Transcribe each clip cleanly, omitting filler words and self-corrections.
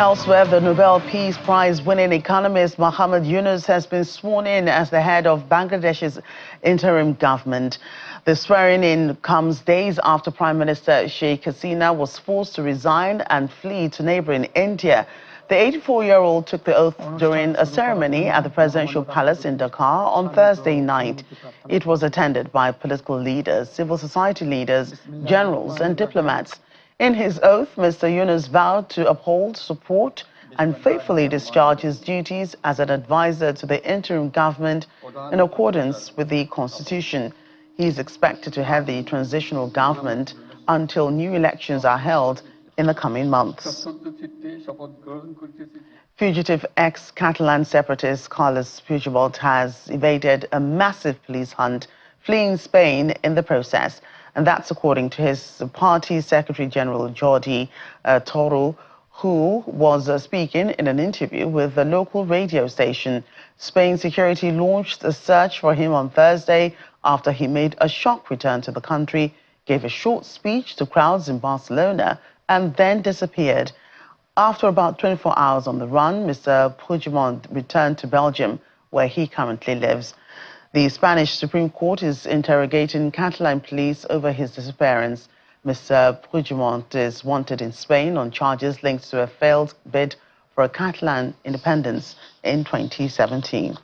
Elsewhere, the Nobel Peace Prize-winning economist Muhammad Yunus has been sworn in as the head of Bangladesh's interim government. The swearing-in comes days after Prime Minister Sheikh Hasina was forced to resign and flee to neighboring India. The 84-year-old took the oath during a ceremony at the presidential palace in Dhaka on Thursday night. It was attended by political leaders, civil society leaders, generals and diplomats. In his oath, Mr. Yunus vowed to uphold, support and faithfully discharge his duties as an advisor to the interim government in accordance with the constitution. He is expected to head the transitional government until new elections are held in the coming months. Fugitive ex-Catalan separatist Carles Puigdemont has evaded a massive police hunt, fleeing Spain in the process. And that's according to his party Secretary General Jordi Toro, who was speaking in an interview with the local radio station. Spain security launched a search for him on Thursday after he made a shock return to the country, gave a short speech to crowds in Barcelona, and then disappeared. After about 24 hours on the run, Mr. Puigdemont returned to Belgium, where he currently lives. The Spanish Supreme Court is interrogating Catalan police over his disappearance. Mr. Puigdemont is wanted in Spain on charges linked to a failed bid for a Catalan independence in 2017.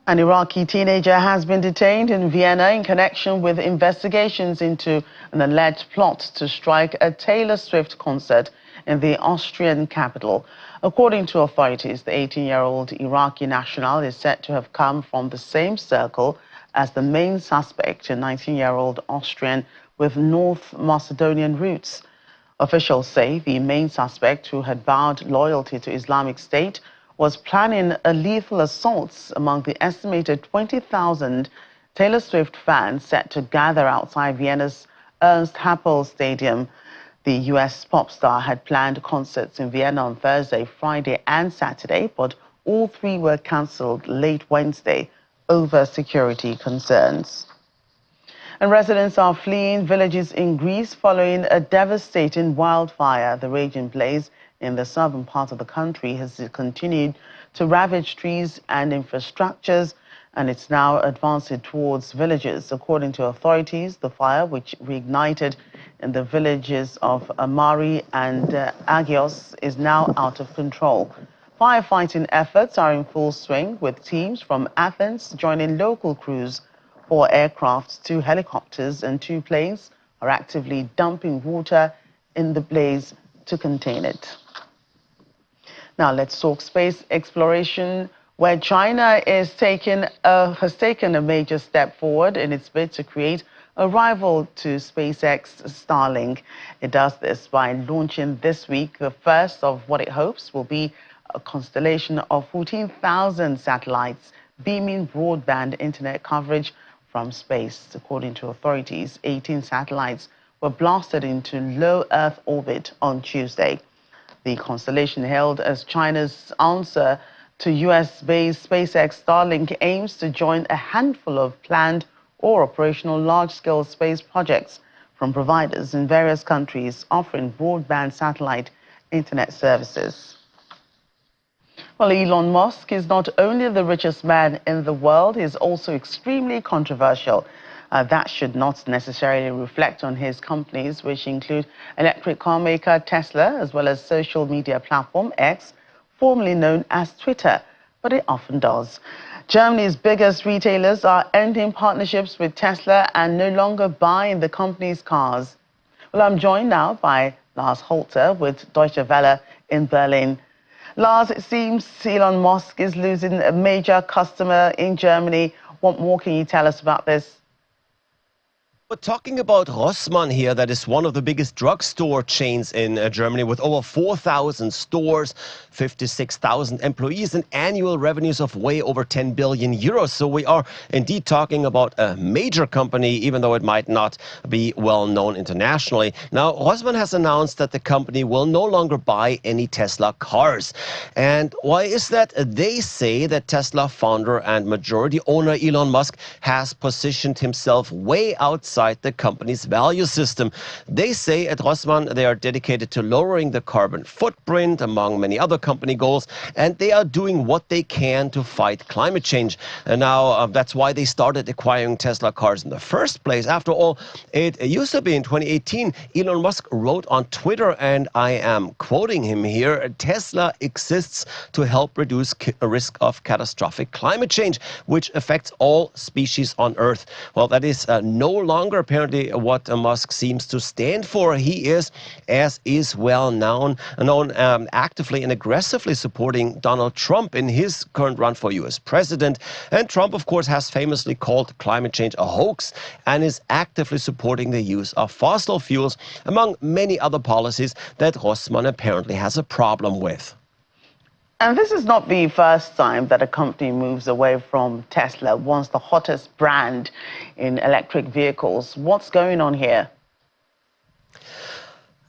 An Iraqi teenager has been detained in Vienna in connection with investigations into an alleged plot to strike a Taylor Swift concert in the Austrian capital. According to authorities, the 18-year-old Iraqi national is said to have come from the same circle as the main suspect, a 19-year-old Austrian with North Macedonian roots. Officials say the main suspect, who had vowed loyalty to Islamic State, was planning a lethal assault among the estimated 20,000 Taylor Swift fans set to gather outside Vienna's Ernst Happel Stadium. The U.S. pop star had planned concerts in Vienna on Thursday, Friday and Saturday, but all three were cancelled late Wednesday over security concerns. And residents are fleeing villages in Greece following a devastating wildfire. The raging blaze in the southern part of the country has continued to ravage trees and infrastructures, and it's now advancing towards villages. According to authorities, the fire, which reignited in the villages of Amari and Agios, is now out of control. Firefighting efforts are in full swing, with teams from Athens joining local crews. 4 aircraft, 2 helicopters and 2 planes are actively dumping water in the blaze to contain it. Now let's talk space exploration, where China has taken a major step forward in its bid to create a rival to SpaceX Starlink. It does this by launching this week the first of what it hopes will be a constellation of 14,000 satellites beaming broadband internet coverage from space. According to authorities, 18 satellites were blasted into low Earth orbit on Tuesday. The constellation, hailed as China's answer to US-based SpaceX Starlink, aims to join a handful of planned or operational large-scale space projects from providers in various countries offering broadband satellite internet services. Well, Elon Musk is not only the richest man in the world, he is also extremely controversial. That should not necessarily reflect on his companies, which include electric car maker Tesla, as well as social media platform X, formerly known as Twitter, but it often does. Germany's biggest retailers are ending partnerships with Tesla and no longer buying the company's cars. Well, I'm joined now by Lars Holter with Deutsche Welle in Berlin. Lars, it seems Elon Musk is losing a major customer in Germany. What more can you tell us about this? We're talking about Rossmann here, that is one of the biggest drugstore chains in Germany with over 4,000 stores, 56,000 employees and annual revenues of way over 10 billion euros. So we are indeed talking about a major company, even though it might not be well known internationally. Now, Rossmann has announced that the company will no longer buy any Tesla cars. And why is that? They say that Tesla founder and majority owner Elon Musk has positioned himself way outside outside the company's value system. They say at Rossmann they are dedicated to lowering the carbon footprint, among many other company goals, and they are doing what they can to fight climate change. And now that's why they started acquiring Tesla cars in the first place. After all, it used to be in 2018, Elon Musk wrote on Twitter, and I am quoting him here, Tesla exists to help reduce a risk of catastrophic climate change, which affects all species on Earth. Well, that is no longer apparently what Musk seems to stand for. He is, as is well known actively and aggressively supporting Donald Trump in his current run for U.S. president. And Trump, of course, has famously called climate change a hoax and is actively supporting the use of fossil fuels, among many other policies that Rossmann apparently has a problem with. And this is not the first time that a company moves away from Tesla, once the hottest brand in electric vehicles. What's going on here?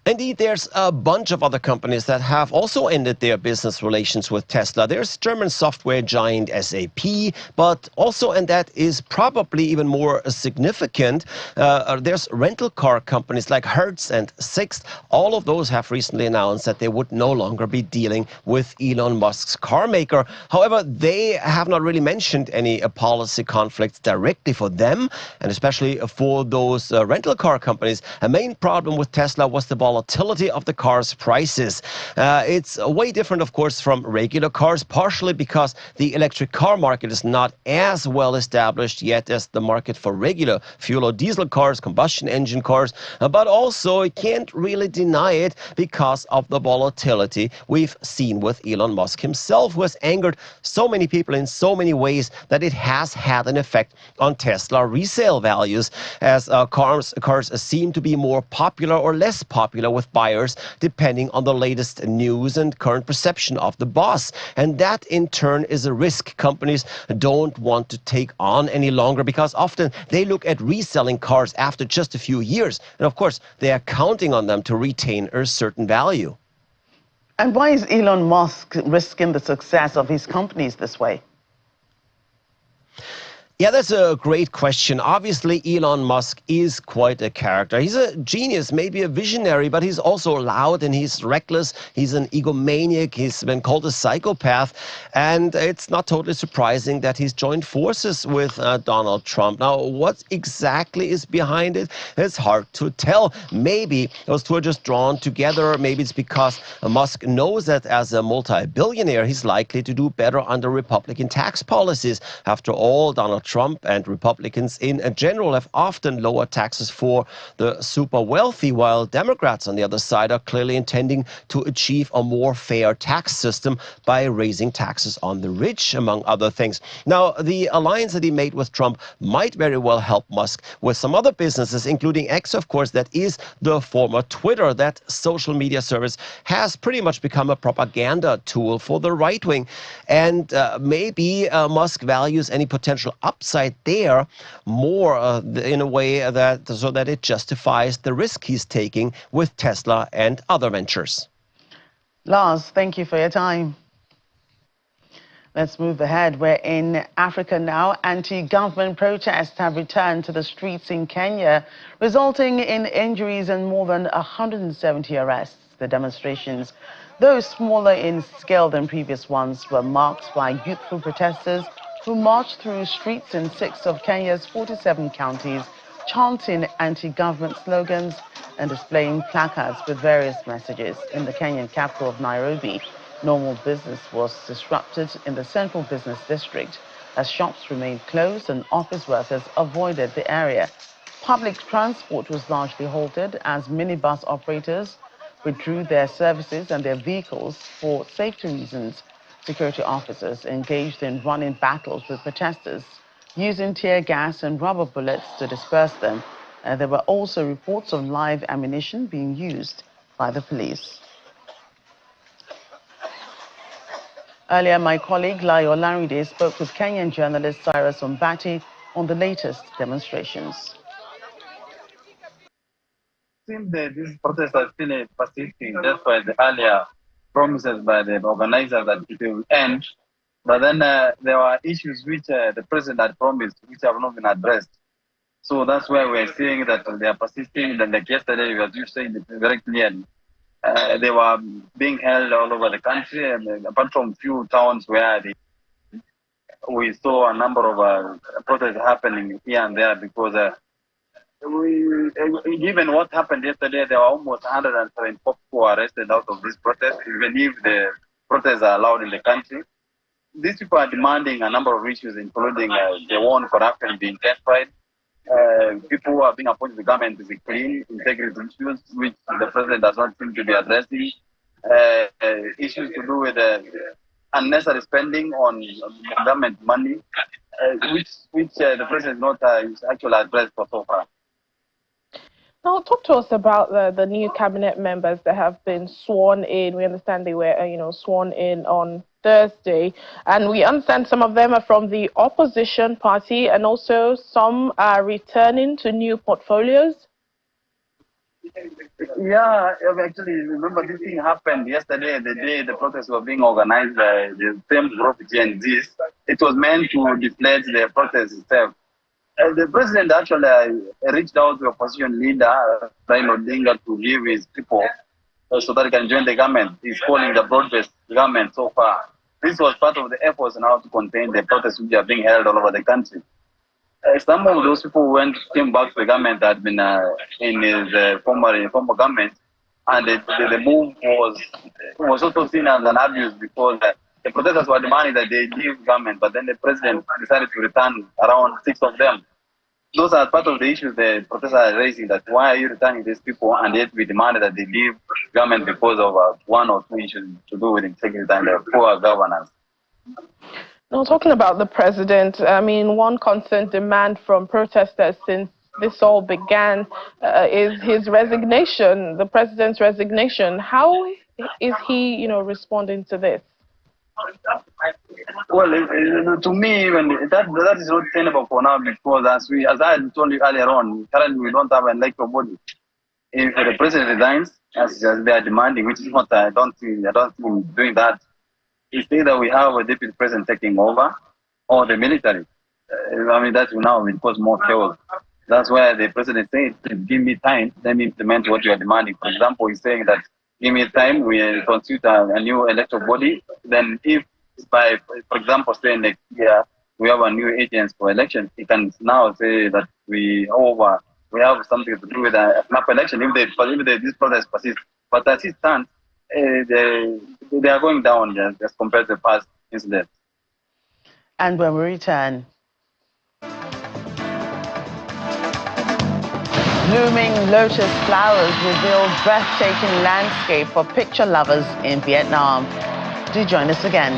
Indeed, there's a bunch of other companies that have also ended their business relations with Tesla. There's German software giant SAP, but also, and that is probably even more significant, there's rental car companies like Hertz and Sixt. All of those have recently announced that they would no longer be dealing with Elon Musk's car maker. However, they have not really mentioned any policy conflicts directly for them, and especially for those rental car companies. A main problem with Tesla was the volatility of the car's prices. It's way different, of course, from regular cars, partially because the electric car market is not as well established yet as the market for regular fuel or diesel cars, combustion engine cars, but also you can't really deny it because of the volatility we've seen with Elon Musk himself, who has angered so many people in so many ways that it has had an effect on Tesla resale values, as cars seem to be more popular or less popular with buyers depending on the latest news and current perception of the boss. And that in turn is a risk companies don't want to take on any longer, because often they look at reselling cars after just a few years. And of course, they are counting on them to retain a certain value. And why is Elon Musk risking the success of his companies this way? Yeah, that's a great question. Obviously, Elon Musk is quite a character. He's a genius, maybe a visionary, but he's also loud and he's reckless. He's an egomaniac. He's been called a psychopath. And it's not totally surprising that he's joined forces with Donald Trump. Now, what exactly is behind it? It's hard to tell. Maybe those two are just drawn together. Maybe it's because Musk knows that as a multi-billionaire, he's likely to do better under Republican tax policies. After all, Donald Trump and Republicans in general have often lowered taxes for the super wealthy, while Democrats on the other side are clearly intending to achieve a more fair tax system by raising taxes on the rich, among other things. Now, the alliance that he made with Trump might very well help Musk with some other businesses, including X, of course, that is the former Twitter. That social media service has pretty much become a propaganda tool for the right wing. And maybe Musk values any potential upside there more in a way that so that it justifies the risk he's taking with Tesla and other ventures. Lars, thank you for your time. Let's move ahead. We're in Africa now. Anti-government protests have returned to the streets in Kenya, resulting in injuries and more than 170 arrests. The demonstrations, though smaller in scale than previous ones, were marked by youthful protesters who marched through streets in 6 of Kenya's 47 counties, chanting anti-government slogans and displaying placards with various messages. In the Kenyan capital of Nairobi, normal business was disrupted in the central business district as shops remained closed and office workers avoided the area. Public transport was largely halted as minibus operators withdrew their services and their vehicles for safety reasons. Security officers engaged in running battles with protesters, using tear gas and rubber bullets to disperse them. There were also reports of live ammunition being used by the police. Earlier, my colleague Layo Laride spoke with Kenyan journalist Cyrus Ombati on the latest demonstrations. Seems that this protest has still persisting, despite the earlier promises by the organizers that it will end. But then there were issues which the president had promised, which have not been addressed. So that's why we're seeing that they are persisting. And like yesterday, as you said it very clearly, they were being held all over the country, and apart from few towns where we saw a number of protests happening here and there because given what happened yesterday, there were almost 174 people arrested out of this protest, even if the protests are allowed in the country. These people are demanding a number of issues, including the war on corruption being intensified. People who are being appointed to the government is clean, integrity issues, which the president does not seem to be addressing. Issues to do with unnecessary spending on government money, which the president not actually addressed for so far. Now, talk to us about the new cabinet members that have been sworn in. We understand they were, sworn in on Thursday, and we understand some of them are from the opposition party, and also some are returning to new portfolios. Yeah, actually, remember this thing happened yesterday, the day the protests were being organized by the same group, Gen Zs. It was meant to deflate the protest itself. The president actually reached out to the opposition leader, Raila Odinga, to give his people so that he can join the government. He's calling the broad-based government so far. This was part of the efforts now to contain the protests which are being held all over the country. Some of those people came back to the government that had been in his former government, and the move was also seen as an abuse because the protesters were demanding that they leave government, but then the president decided to return around 6 of them. Those are part of the issues the protesters are raising, that why are you returning these people, and yet we demanded that they leave government because of one or two issues to do with integrity and poor governance. Now, talking about the president, I mean, one constant demand from protesters since this all began is his resignation, the president's resignation. How is he, responding to this? Well, to me, even that is not tenable for now because as I had told you earlier on, currently we don't have an electoral body. If the president resigns, as they are demanding, which is what I don't see him doing that, it's either we have a deputy president taking over or the military. That will now cause more chaos. That's why the president said, give me time, let me implement what you are demanding. For example, he's saying that give me time, we constitute a new electoral body. Then if by, for example, say next year, we have a new agents for elections, he can now say that we have something to do with a snap election if this process persists. But as it stands, they are going down as compared to the past incidents. And when we return, blooming lotus flowers reveal breathtaking landscape for picture lovers in Vietnam. Do join us again.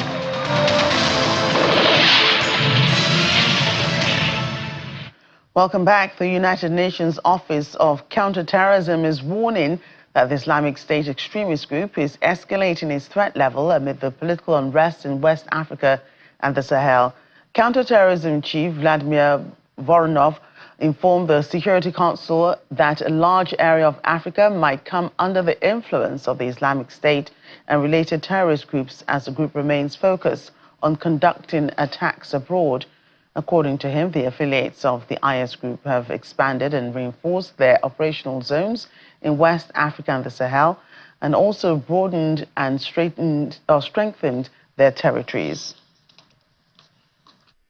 Welcome back. The United Nations Office of Counterterrorism is warning that the Islamic State extremist group is escalating its threat level amid the political unrest in West Africa and the Sahel. Counterterrorism Chief Vladimir Voronov informed the Security Council that a large area of Africa might come under the influence of the Islamic State and related terrorist groups as the group remains focused on conducting attacks abroad. According to him, the affiliates of the IS group have expanded and reinforced their operational zones in West Africa and the Sahel, and also broadened and strengthened their territories.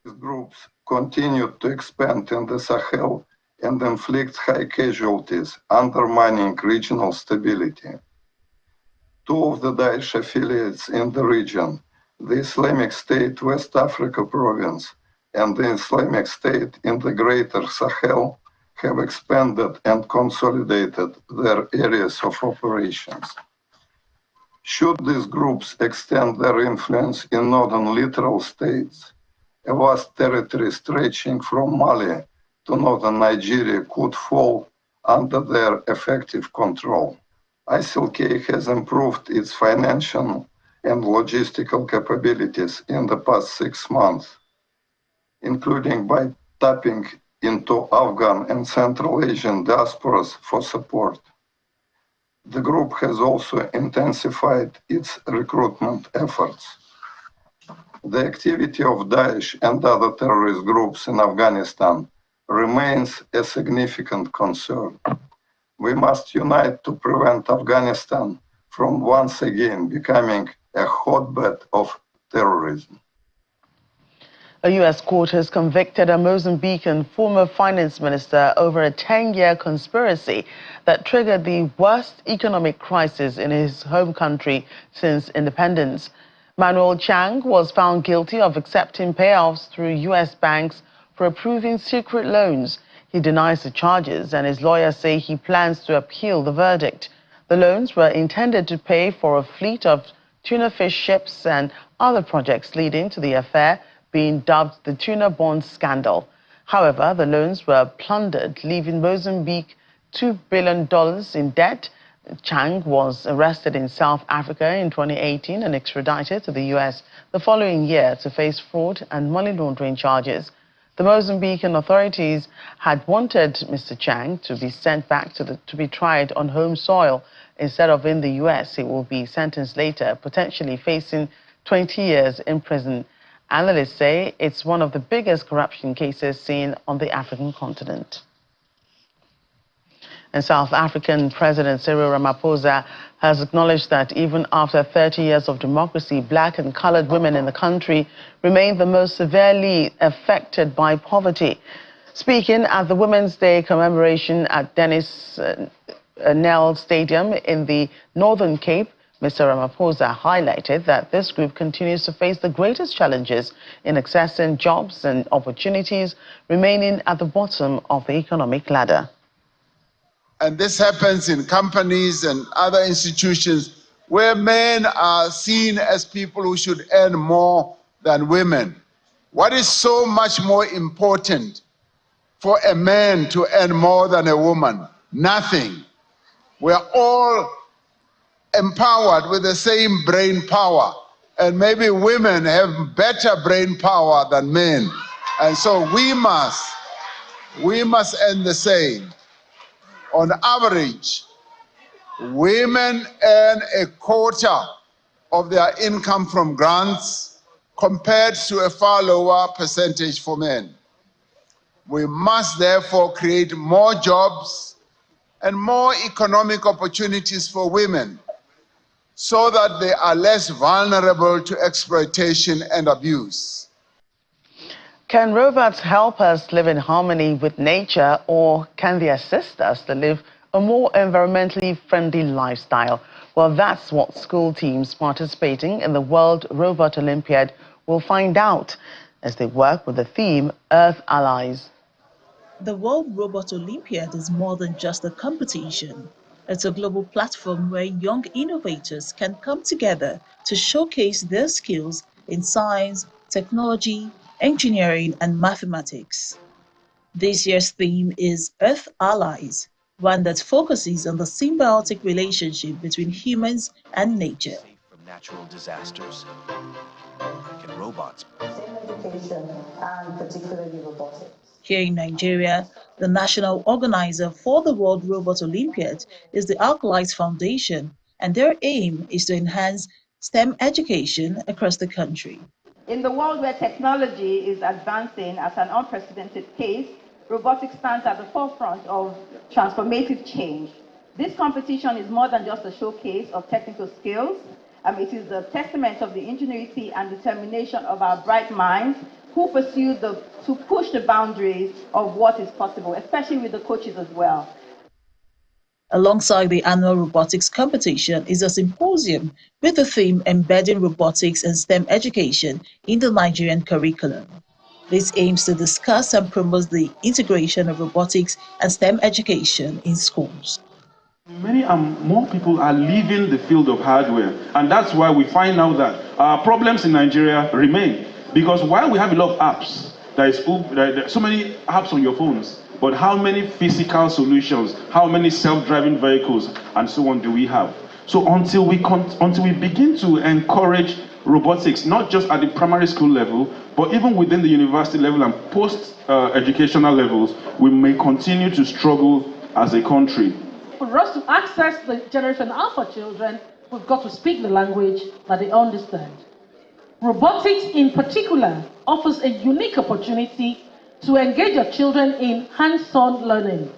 These groups continue to expand in the Sahel and inflict high casualties, undermining regional stability. Two of the Daesh affiliates in the region, the Islamic State West Africa province and the Islamic State in the Greater Sahel, have expanded and consolidated their areas of operations. Should these groups extend their influence in northern littoral states, a vast territory stretching from Mali to northern Nigeria could fall under their effective control. ISIL-K has improved its financial and logistical capabilities in the past 6 months, including by tapping into Afghan and Central Asian diasporas for support. The group has also intensified its recruitment efforts. The activity of Daesh and other terrorist groups in Afghanistan remains a significant concern. We must unite to prevent Afghanistan from once again becoming a hotbed of terrorism. A U.S. court has convicted a Mozambican former finance minister over a 10-year conspiracy that triggered the worst economic crisis in his home country since independence. Manuel Chang was found guilty of accepting payoffs through U.S. banks for approving secret loans. He denies the charges, and his lawyers say he plans to appeal the verdict. The loans were intended to pay for a fleet of tuna fish ships and other projects leading to the affair being dubbed the tuna bond scandal. However, the loans were plundered, leaving Mozambique $2 billion in debt. Chang was arrested in South Africa in 2018 and extradited to the U.S. the following year to face fraud and money laundering charges. The Mozambican authorities had wanted Mr. Chang to be sent back to be tried on home soil. Instead of in the U.S., he will be sentenced later, potentially facing 20 years in prison. Analysts say it's one of the biggest corruption cases seen on the African continent. And South African President Cyril Ramaphosa has acknowledged that even after 30 years of democracy, black and colored women in the country remain the most severely affected by poverty. Speaking at the Women's Day commemoration at Dennis Nell Stadium in the Northern Cape, Mr. Ramaphosa highlighted that this group continues to face the greatest challenges in accessing jobs and opportunities, remaining at the bottom of the economic ladder. And this happens in companies and other institutions where men are seen as people who should earn more than women. What is so much more important for a man to earn more than a woman? Nothing. We're all empowered with the same brain power, and maybe women have better brain power than men. And so we must earn the same. On average, women earn a quarter of their income from grants compared to a far lower percentage for men. We must therefore create more jobs and more economic opportunities for women so that they are less vulnerable to exploitation and abuse. Can robots help us live in harmony with nature, or can they assist us to live a more environmentally friendly lifestyle? Well, that's what school teams participating in the World Robot Olympiad will find out as they work with the theme Earth Allies. The World Robot Olympiad is more than just a competition. It's a global platform where young innovators can come together to showcase their skills in science, technology, engineering, and mathematics. This year's theme is Earth Allies, one that focuses on the symbiotic relationship between humans and nature. From natural disasters. Can robots? Education, and particularly robotics. Here in Nigeria, the national organizer for the World Robot Olympiad is the ArcLight Foundation, and their aim is to enhance STEM education across the country. In the world where technology is advancing at an unprecedented pace, robotics stands at the forefront of transformative change. This competition is more than just a showcase of technical skills. It is a testament of the ingenuity and determination of our bright minds who pursue to push the boundaries of what is possible, especially with the coaches as well. Alongside the annual robotics competition is a symposium with the theme Embedding Robotics and STEM Education in the Nigerian Curriculum. This aims to discuss and promote the integration of robotics and STEM education in schools. Many more people are leaving the field of hardware, and that's why we find out that our problems in Nigeria remain. Because while we have a lot of apps, there are so many apps on your phones, but how many physical solutions, how many self-driving vehicles, and so on do we have? So until we begin to encourage robotics, not just at the primary school level, but even within the university level and post-educational levels, we may continue to struggle as a country. For us to access the Generation Alpha children, we've got to speak the language that they understand. Robotics in particular offers a unique opportunity to engage your children in hands-on learning,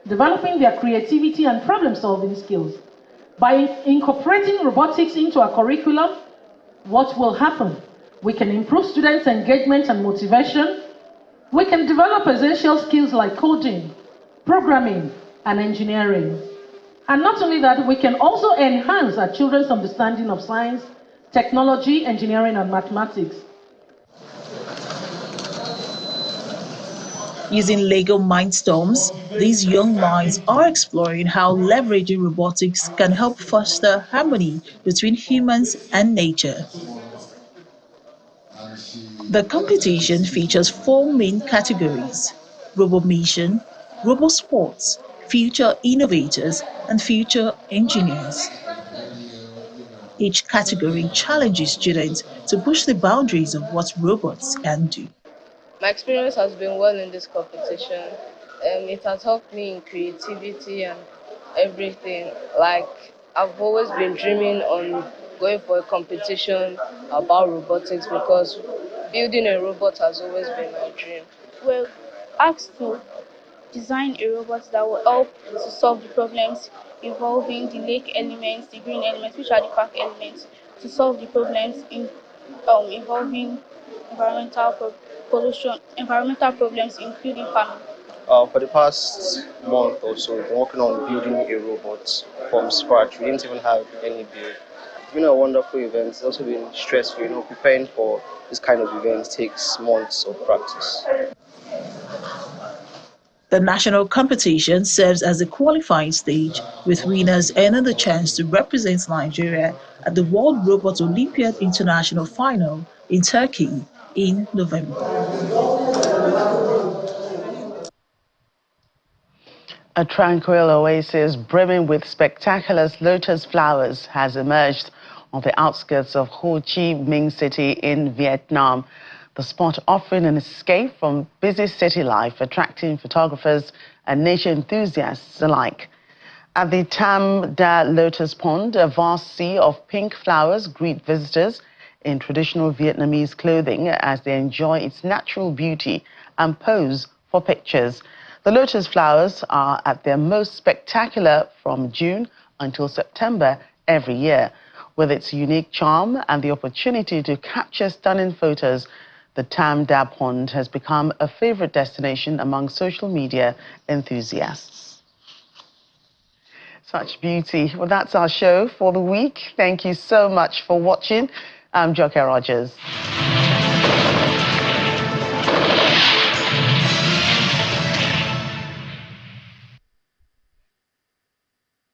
developing their creativity and problem-solving skills. By incorporating robotics into our curriculum, what will happen? We can improve students' engagement and motivation. We can develop essential skills like coding, programming, and engineering. And not only that, we can also enhance our children's understanding of science, technology, engineering, and mathematics. Using Lego Mindstorms, these young minds are exploring how leveraging robotics can help foster harmony between humans and nature. The competition features 4 main categories: Robomission, Robosports, Future Innovators, and Future Engineers. Each category challenges students to push the boundaries of what robots can do. My experience has been well in this competition. It has helped me in creativity and everything. Like, I've always been dreaming on going for a competition about robotics because building a robot has always been my dream. We're asked to design a robot that will help to solve the problems involving the lake elements, the green elements, which are the park elements, to solve the problems involving pollution, environmental problems, including farming. For the past month or so, we've been working on building a robot from scratch. We didn't even have any build. It's been a wonderful event. It's also been stressful. Preparing for this kind of event takes months of practice. The national competition serves as a qualifying stage, with winners earning the chance to represent Nigeria at the World Robot Olympiad International Final in Turkey in November. A tranquil oasis brimming with spectacular lotus flowers has emerged on the outskirts of Ho Chi Minh City in Vietnam. The spot offering an escape from busy city life, attracting photographers and nature enthusiasts alike. At the Tam Da Lotus Pond, a vast sea of pink flowers greet visitors in traditional Vietnamese clothing as they enjoy its natural beauty and pose for pictures. The lotus flowers are at their most spectacular from June until September every year. With its unique charm and the opportunity to capture stunning photos, the Tam Da Pond has become a favorite destination among social media enthusiasts. Such beauty. Well, that's our show for the week. Thank you so much for watching. I'm Joke Rogers.